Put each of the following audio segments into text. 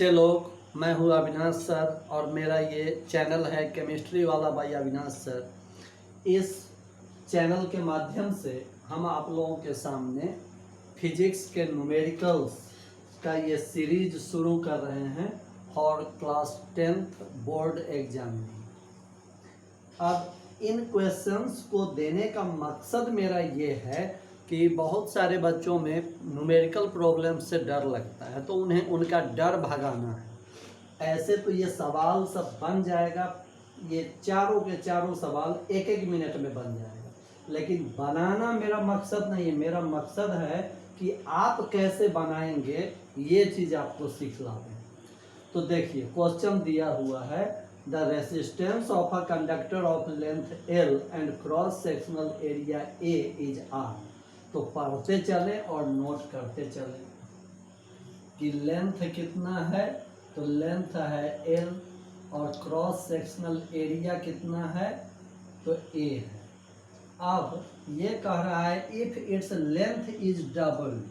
नमस्ते लोग, मैं हूँ अविनाश सर और मेरा ये चैनल है केमिस्ट्री वाला बाय अविनाश सर। इस चैनल के माध्यम से हम आप लोगों के सामने फिजिक्स के न्यूमेरिकल्स का ये सीरीज शुरू कर रहे हैं और क्लास 10th बोर्ड एग्जाम में। अब इन क्वेश्चंस को देने का मकसद मेरा ये है कि बहुत सारे बच्चों में न्यूमेरिकल प्रॉब्लम से डर लगता है, तो उन्हें उनका डर भगाना है। ऐसे तो ये सवाल सब बन जाएगा, ये चारों के चारों सवाल एक एक मिनट में बन जाएगा, लेकिन बनाना मेरा मकसद नहीं है। मेरा मकसद है कि आप कैसे बनाएंगे ये चीज़ आपको सिखला दें। तो देखिए क्वेश्चन दिया हुआ है, the resistance of a conductor of length L and cross sectional area A is R। तो पढ़ते चले और नोट करते चले कि लेंथ कितना है, तो लेंथ है L और क्रॉस सेक्शनल एरिया कितना है, तो A है। अब ये कह रहा है if its length is double,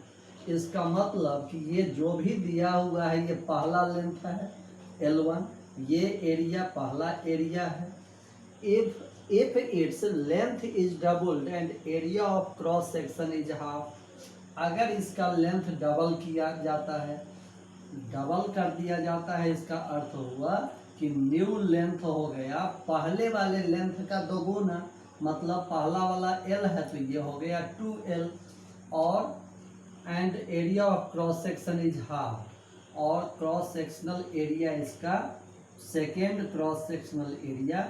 इसका मतलब कि ये जो भी दिया हुआ है ये पहला लेंथ है L1, ये एरिया पहला एरिया है। if its length is doubled and area of cross section is half, अगर इसका लेंथ डबल किया जाता है, डबल कर दिया जाता है, इसका अर्थ हुआ कि न्यू लेंथ हो गया पहले वाले लेंथ का दोगुना, मतलब पहला वाला L है तो ये हो गया 2L, और and area of cross section is half, और क्रॉस सेक्शनल एरिया इसका सेकेंड क्रॉस सेक्शनल एरिया,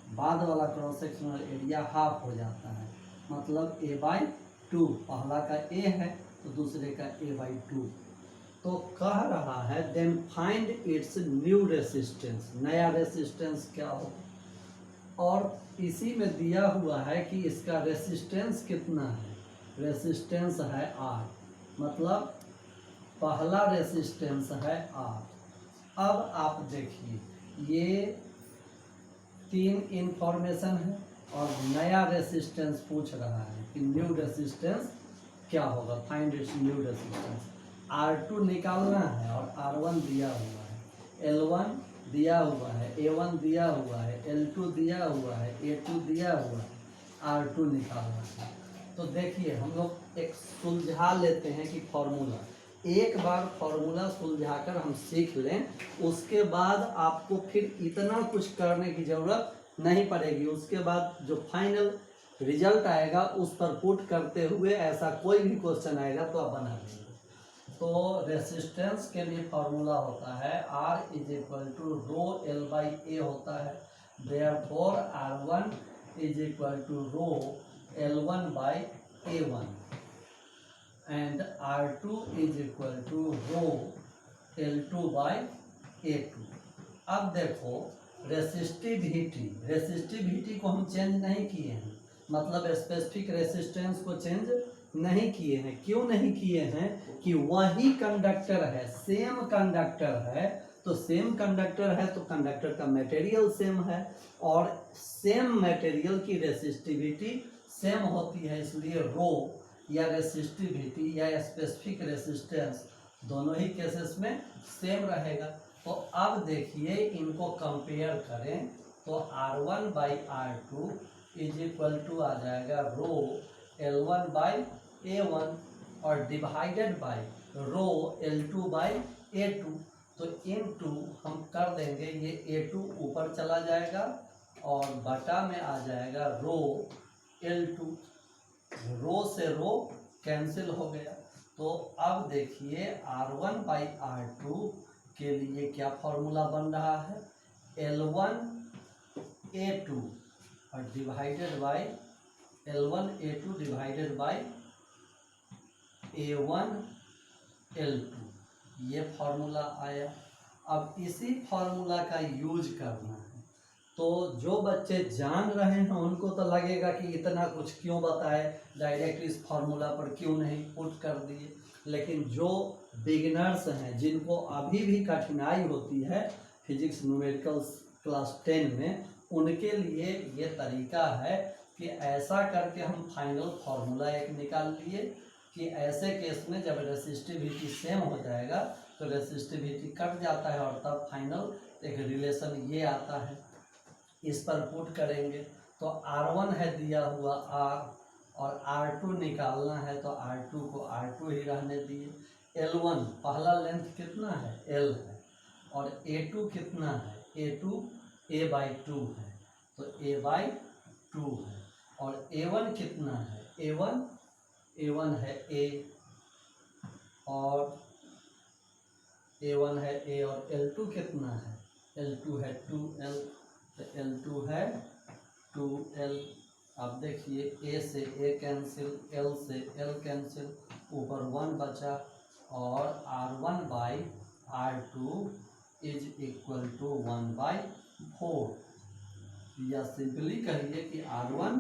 बाद वाला क्रॉस सेक्शनल एरिया हाफ हो जाता है, मतलब A/2। पहला का A है तो दूसरे का A/2। तो कह रहा है then find its new resistance, नया रेसिस्टेंस क्या हो। और इसी में दिया हुआ है कि इसका रेसिस्टेंस कितना है, रेसिस्टेंस है R, मतलब पहला रेसिस्टेंस है R। अब आप देखिए ये तीन इंफॉर्मेशन है और नया रेसिस्टेंस पूछ रहा है कि न्यू रेसिस्टेंस क्या होगा, find its new resistance. R2 निकालना है और R1 दिया हुआ है, L1 दिया हुआ है, A1 दिया हुआ है, L2 दिया हुआ है, A2 दिया हुआ है, R2 निकालना है। तो देखिए हम लोग एक सुलझा लेते हैं कि फॉर्मूला, एक बार फॉर्मूला सुलझाकर हम सीख लें, उसके बाद आपको फिर इतना कुछ करने की ज़रूरत नहीं पड़ेगी। उसके बाद जो फाइनल रिजल्ट आएगा उस पर पुट करते हुए ऐसा कोई भी क्वेश्चन आएगा तो आप बना लेंगे। तो रेसिस्टेंस के लिए फॉर्मूला होता है R is equal to rho L/A होता है, therefore R1 is equal to rho L1/A1 and R2 is equal to rho L2/A2। अब देखो रेसिस्टिविटी को हम चेंज नहीं किए हैं, मतलब स्पेसिफिक रेसिस्टेंस को चेंज नहीं किए हैं। क्यों नहीं किए हैं कि वही कंडक्टर है, सेम कंडक्टर है, तो सेम कंडक्टर है तो कंडक्टर का मटेरियल सेम है, और सेम मटेरियल की रेसिस्टिविटी सेम होती है, इसलिए रो या रेसिस्टिविटी या स्पेसिफिक रेसिस्टेंस दोनों ही केसेस में सेम रहेगा। तो अब देखिए इनको कंपेयर करें तो R1/R2 इज इक्वल टू आ जाएगा रो L1/A1 और डिवाइडेड बाय रो L2/A2। तो इनटू हम कर देंगे, ये A2 ऊपर चला जाएगा और बटा में आ जाएगा रो L2, रो से रो कैंसिल हो गया। तो अब देखिए R1/R2 के लिए क्या फॉर्मूला बन रहा है, L1/A2 और divided by L1/A2 divided by A1/L2, ये फॉर्मूला आया। अब इसी फॉर्मूला का यूज करना है। तो जो बच्चे जान रहे हैं उनको तो लगेगा कि इतना कुछ क्यों बताए, डायरेक्ट इस फॉर्मूला पर क्यों नहीं पुट कर दिए, लेकिन जो बिगिनर्स हैं, जिनको अभी भी कठिनाई होती है फिजिक्स न्यूमेरिकल्स क्लास 10 में, उनके लिए ये तरीका है कि ऐसा करके हम फाइनल फार्मूला एक निकाल लिए कि ऐसे केस में जब रेसिस्टिविटी सेम हो जाएगा तो रेसिस्टिविटी कट जाता है और तब फाइनल एक रिलेशन ये आता है। इस पर पुट करेंगे तो R1 है दिया हुआ R और R2 निकालना है तो R2 को R2 ही रहने दिए। L1 पहला लेंथ कितना है L है और A2 कितना है A2 A/2 है तो A/2 है और A1 कितना है A1 है A और A1 है A और L2 कितना है L2 है 2L तो L2 है 2L। अब देखिए A से A कैंसिल L से L कैंसिल ऊपर 1 बचा और R1/R2 इज इक्वल टू 1/4 या सिंपली कहिए कि R1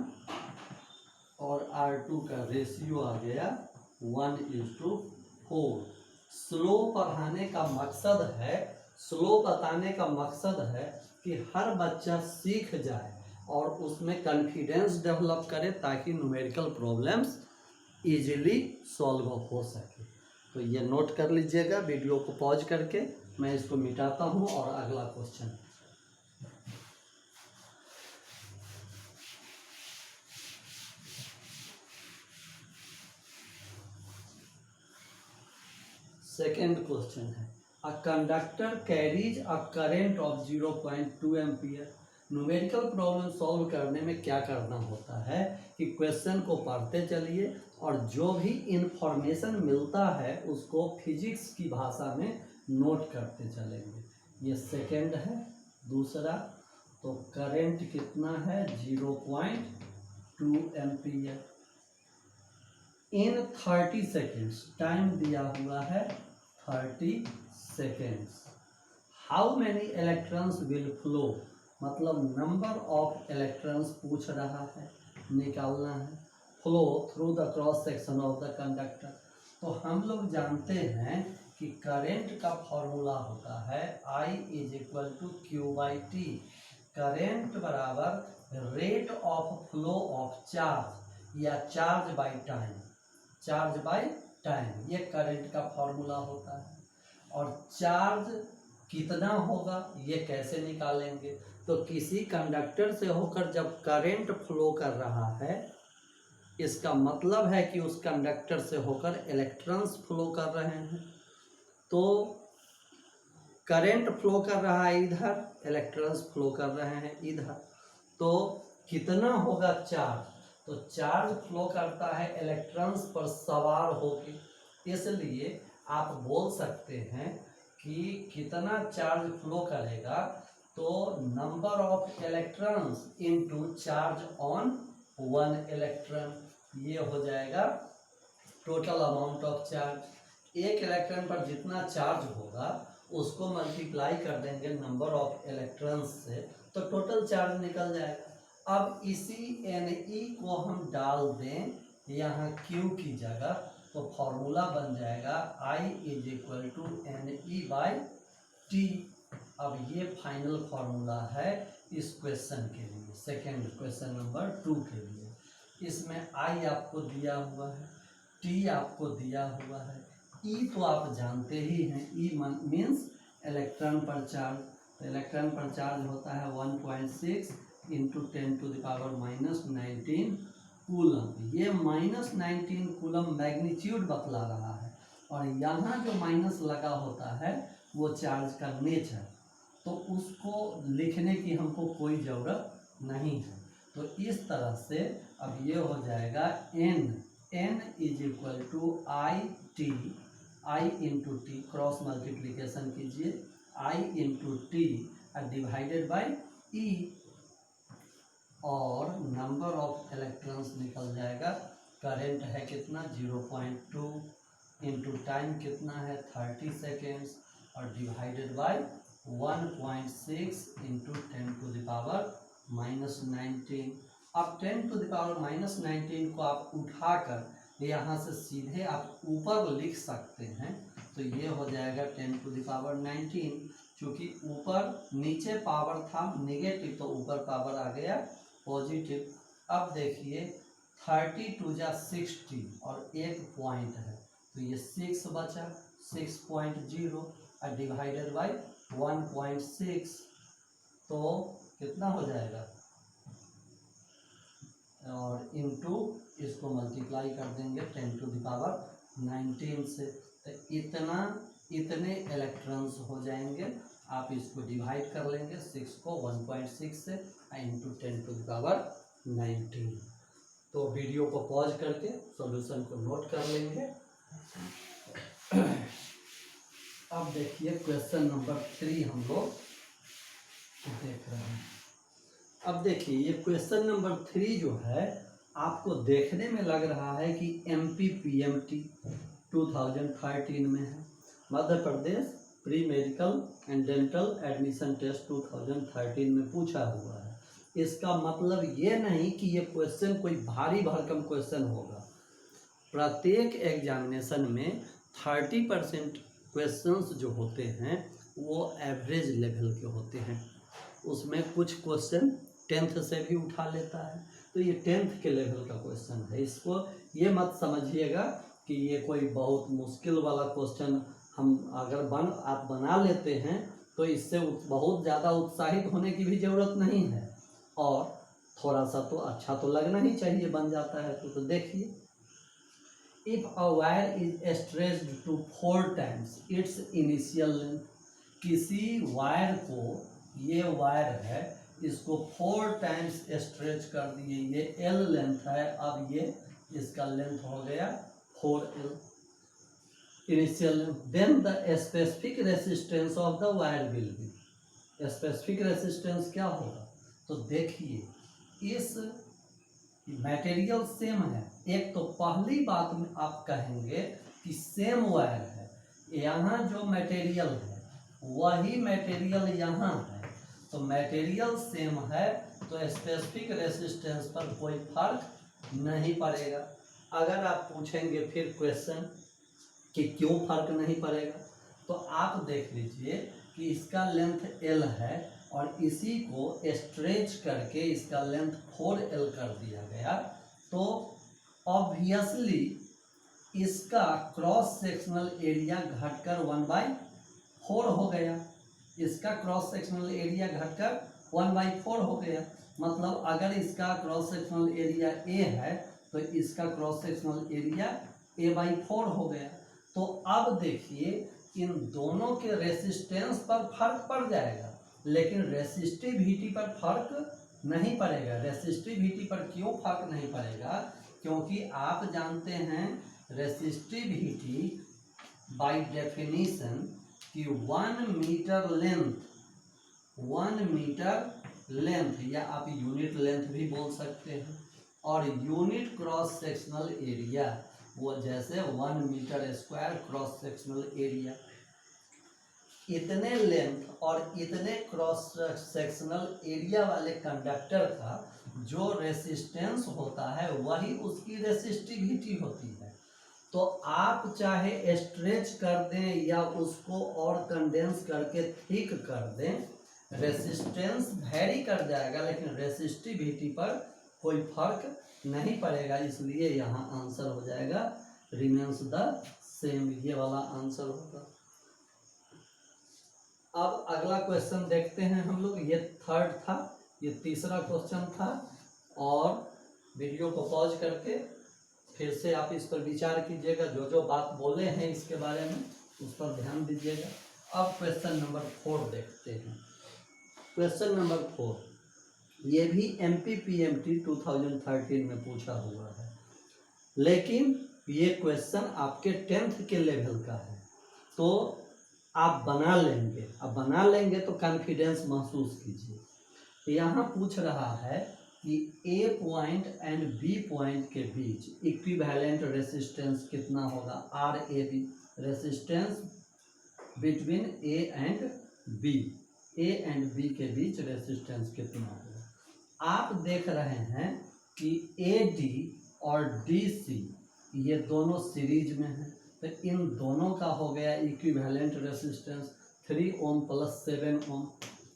और R2 का रेशियो आ गया 1:4। स्लो पढ़ाने का मकसद है, स्लो बताने का मकसद है कि हर बच्चा सीख जाए और उसमें कॉन्फिडेंस डेवलप करे ताकि न्यूमेरिकल प्रॉब्लम्स इजीली सॉल्व हो सके। तो ये नोट कर लीजिएगा, वीडियो को पॉज करके मैं इसको मिटाता हूँ और अगला क्वेश्चन। सेकेंड क्वेश्चन है a conductor carries a current of 0.2 ampere. Numerical problem solve करने में क्या करना होता है कि क्वेश्चन को पढ़ते चलिए और जो भी इंफॉर्मेशन मिलता है उसको फिजिक्स की भाषा में नोट करते चलेंगे। ये सेकेंड है। दूसरा तो करंट कितना है 0.2 एम्पियर इन 30 सेकेंड्स, टाइम दिया हुआ है 30 seconds. How many electrons will flow, मतलब नंबर ऑफ इलेक्ट्रॉन्स पूछ रहा है, निकालना है। Flow through the cross section of the conductor, तो हम लोग जानते हैं कि करंट का फॉर्मूला होता है I = Q/T। करंट बराबर rate of flow of charge या charge by time, charge by time, ये करंट का फॉर्मूला होता है। और चार्ज कितना होगा ये कैसे निकालेंगे, तो किसी कंडक्टर से होकर जब करंट फ्लो कर रहा है इसका मतलब है कि उस कंडक्टर से होकर इलेक्ट्रॉन्स फ्लो कर रहे हैं। तो करंट फ्लो कर रहा है इधर, इलेक्ट्रॉन्स फ्लो कर रहे हैं इधर, तो कितना होगा चार्ज, तो चार्ज फ्लो करता है इलेक्ट्रॉन्स पर सवार होकर, इसलिए आप बोल सकते हैं कि कितना चार्ज फ्लो करेगा, तो number of electrons into charge on 1 electron, ये हो जाएगा टोटल अमाउंट ऑफ चार्ज। एक इलेक्ट्रॉन पर जितना चार्ज होगा उसको मल्टीप्लाई कर देंगे नंबर ऑफ इलेक्ट्रॉन्स से तो टोटल चार्ज निकल जाएगा। अब इसी Ne को हम डाल दें यहाँ Q की जगह, तो फॉर्मूला बन जाएगा I = Ne/T। अब ये फाइनल फॉर्मूला है इस क्वेश्चन के लिए, सेकेंड क्वेश्चन नंबर 2 के लिए। इसमें I आपको दिया हुआ है, T आपको दिया हुआ है, E तो आप जानते ही हैं, E मीन्स इलेक्ट्रॉन पर चार्ज, तो इलेक्ट्रॉन पर चार्ज होता है 1.6 × 10⁻⁻19 कूलम। ये -19 कूलम मैग्नीट्यूड बतला रहा है और यहाँ जो माइनस लगा होता है वो चार्ज का नेचर, तो उसको लिखने की हमको कोई ज़रूरत नहीं है। तो इस तरह से अब ये हो जाएगा N = I × T, cross multiplication कीजिए, I × T divided by E और नंबर ऑफ इलेक्ट्रॉन्स निकल जाएगा। करंट है कितना 0.2 इंटू टाइम कितना है 30 सेकेंड्स और डिवाइडेड बाय 1.6 × 10⁻⁻19। अब 10⁻⁻19 को आप उठाकर यहाँ से सीधे आप ऊपर लिख सकते हैं, तो ये हो जाएगा 10⁻19। चूँकि ऊपर नीचे पावर था नेगेटिव तो ऊपर पावर आ गया पॉजिटिव। अब देखिए 30 × 60 और एक पॉइंट है तो ये 6 बचा, 6.0 और डिवाइडेड बाई 1.6, तो कितना हो जाएगा, और इनटू इसको मल्टीप्लाई कर देंगे 10⁻19 से, तो इतने इलेक्ट्रॉन्स हो जाएंगे। आप इसको डिवाइड कर लेंगे 6 को 1.6 से इंटू 10⁻19। तो वीडियो को पॉज करके सॉल्यूशन को नोट कर लेंगे। अब देखिए क्वेश्चन नंबर 3 हम लोग देख रहे हैं। अब देखिए ये क्वेश्चन नंबर 3 जो है आपको देखने में लग रहा है कि MPPMT 2013 में है, Madhya Pradesh pre medical and dental admission test 2013 में पूछा हुआ है। इसका मतलब ये नहीं कि ये क्वेश्चन कोई भारी भरकम क्वेश्चन होगा। प्रत्येक एग्जामिनेशन में 30% क्वेश्चंस जो होते हैं वो एवरेज लेवल के होते हैं। उसमें कुछ क्वेश्चन 10th से भी उठा लेता है, तो ये 10th के लेवल का क्वेश्चन है। इसको ये मत समझिएगा कि ये कोई बहुत मुश्किल वाला क्वेश्चन हम अगर आप बना लेते हैं तो इससे बहुत ज़्यादा उत्साहित होने की भी ज़रूरत नहीं है, और थोड़ा सा तो अच्छा तो लगना ही चाहिए, बन जाता है तो देखिए, if a wire is stretched to 4 times its initial length, किसी वायर को, ये वायर है, इसको 4 times स्ट्रेच कर दिए, ये L लेंथ है, अब ये इसका लेंथ हो गया 4L initial length, then the specific resistance of the wire will be. Specific resistance क्या होगा, तो देखिए इस मटेरियल सेम है। एक तो पहली बात में आप कहेंगे कि सेम वायर है, यहाँ जो मटेरियल है वही मटेरियल यहाँ है, तो मटेरियल सेम है तो स्पेसिफिक रेसिस्टेंस पर कोई फर्क नहीं पड़ेगा। अगर आप पूछेंगे फिर क्वेश्चन कि क्यों फर्क नहीं पड़ेगा, तो आप देख लीजिए कि इसका लेंथ L है और इसी को स्ट्रेच करके इसका लेंथ 4L कर दिया गया, तो ऑब्वियसली इसका क्रॉस सेक्शनल एरिया घटकर 1/4 हो गया। इसका क्रॉस सेक्शनल एरिया घटकर 1/4 हो गया। मतलब अगर इसका क्रॉस सेक्शनल एरिया A है तो इसका क्रॉस सेक्शनल एरिया A/4 हो गया। तो अब देखिए इन दोनों के रेसिस्टेंस पर फर्क पड़ जाएगा, लेकिन रेसिस्टिविटी पर फर्क नहीं पड़ेगा। रेसिस्टिविटी पर क्यों फर्क नहीं पड़ेगा, क्योंकि आप जानते हैं रेसिस्टिविटी बाय डेफिनेशन कि 1 मीटर लेंथ या आप यूनिट लेंथ भी बोल सकते हैं, और यूनिट क्रॉस सेक्शनल एरिया वो जैसे 1 metre square cross sectional area, इतने लेंथ और इतने क्रॉस सेक्शनल एरिया वाले कंडक्टर का जो रेसिस्टेंस होता है वही उसकी रेसिस्टिविटी होती है। तो आप चाहे स्ट्रेच कर दें या उसको और कंडेंस करके थिक कर दें, रेसिस्टेंस वेरी कर जाएगा, लेकिन रेसिस्टिविटी पर कोई फर्क नहीं पड़ेगा। इसलिए यहाँ आंसर हो जाएगा रिमेन्स द सेम, ये वाला आंसर होगा। अब अगला क्वेश्चन देखते हैं हम लोग। ये 3rd था, ये तीसरा क्वेश्चन था, और वीडियो को पॉज करके फिर से आप इस पर विचार कीजिएगा, जो जो बात बोले हैं इसके बारे में उस पर ध्यान दीजिएगा। अब क्वेश्चन नंबर 4 देखते हैं। क्वेश्चन नंबर 4 ये भी MPPMT 2013 में पूछा हुआ है, लेकिन ये क्वेश्चन आपके 10th के लेवल का है, तो आप बना लेंगे। अब बना लेंगे तो कॉन्फिडेंस महसूस कीजिए। यहाँ पूछ रहा है कि A point and B point के बीच इक्विवेलेंट रेसिस्टेंस कितना होगा, RAB, resistance between A and B के बीच रेसिस्टेंस कितना होगा। आप देख रहे हैं कि AD और DC ये दोनों सीरीज में हैं, तो इन दोनों का हो गया इक्विवेलेंट रेसिस्टेंस 3 ओम प्लस 7 ओम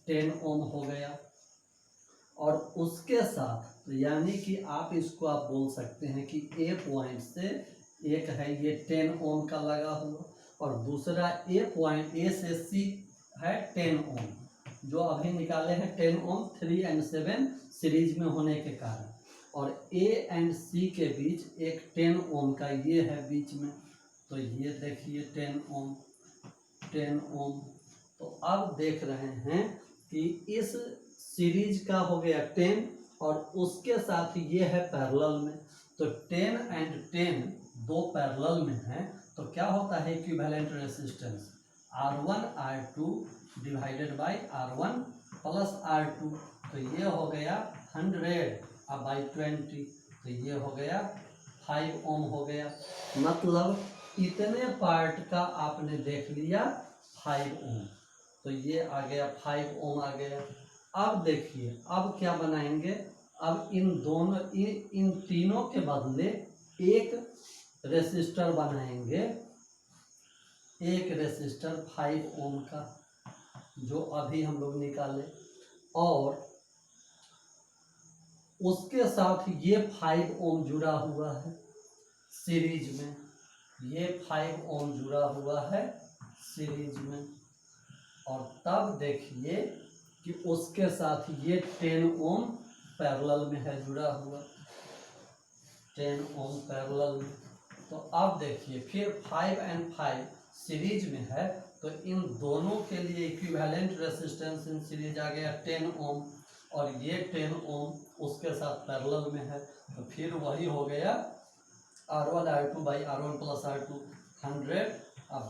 10 ओम हो गया। और उसके साथ तो यानी कि आप इसको आप बोल सकते हैं कि A पॉइंट से एक है ये 10 ओम का लगा हुआ, और दूसरा ए से सी है 10 ओम, जो अभी निकाले हैं 10 ओम 3 और 7 सीरीज में होने के कारण, और ए एंड सी के बीच एक 10 ओम का ये है बीच में, तो ये देखिए 10 ओम। तो अब देख रहे हैं कि इस सीरीज का हो गया 10 और उसके साथ ये है पैरेलल में, तो 10 एंड 10 दो पैरेलल में हैं, तो क्या होता है equivalent resistance R1 R2 divided by R1 plus R2, तो ये हो गया 100 अब बाई 20, तो ये हो गया 5 ओम हो गया। मतलब इतने पार्ट का आपने देख लिया 5 ओम, तो ये आ गया 5 ओम आ गया। अब देखिए अब क्या बनाएंगे, अब इन तीनों के बदले एक रेसिस्टर बनाएंगे, एक रेसिस्टर 5 ओम का जो अभी हम लोग निकाले, और उसके साथ ये 5 ओम जुड़ा हुआ है सीरीज में, ये 5 ओम जुड़ा हुआ है सीरीज में, और तब देखिए कि उसके साथ ये 10 ओम पैरेलल में है जुड़ा हुआ, 10 ओम पैरेलल में। तो अब देखिए फिर 5 एंड 5 सीरीज में है, तो इन दोनों के लिए इक्विवेलेंट रेजिस्टेंस इन सीरीज आ गया 10 ओम, और ये 10 ओम उसके साथ पैरेलल में है, तो फिर वही हो गया R1 R2 by R1 plus R2 100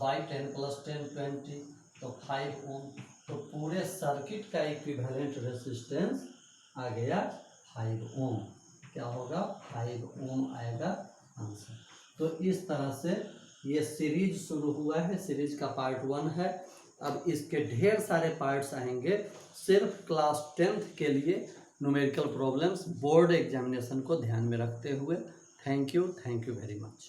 by 10 plus 10 20, तो 5 ओम। तो पूरे सर्किट का इक्विवेलेंट रेजिस्टेंस आ गया 5 ओम। क्या होगा 5 ओम आएगा आंसर। तो इस तरह से ये सीरीज शुरू हुआ है, सीरीज का पार्ट 1 है। अब इसके ढेर सारे पार्ट्स आएंगे सिर्फ क्लास 10th के लिए न्यूमेरिकल प्रॉब्लम्स बोर्ड एग्जामिनेशन को ध्यान में रखते हुए। Thank you very much.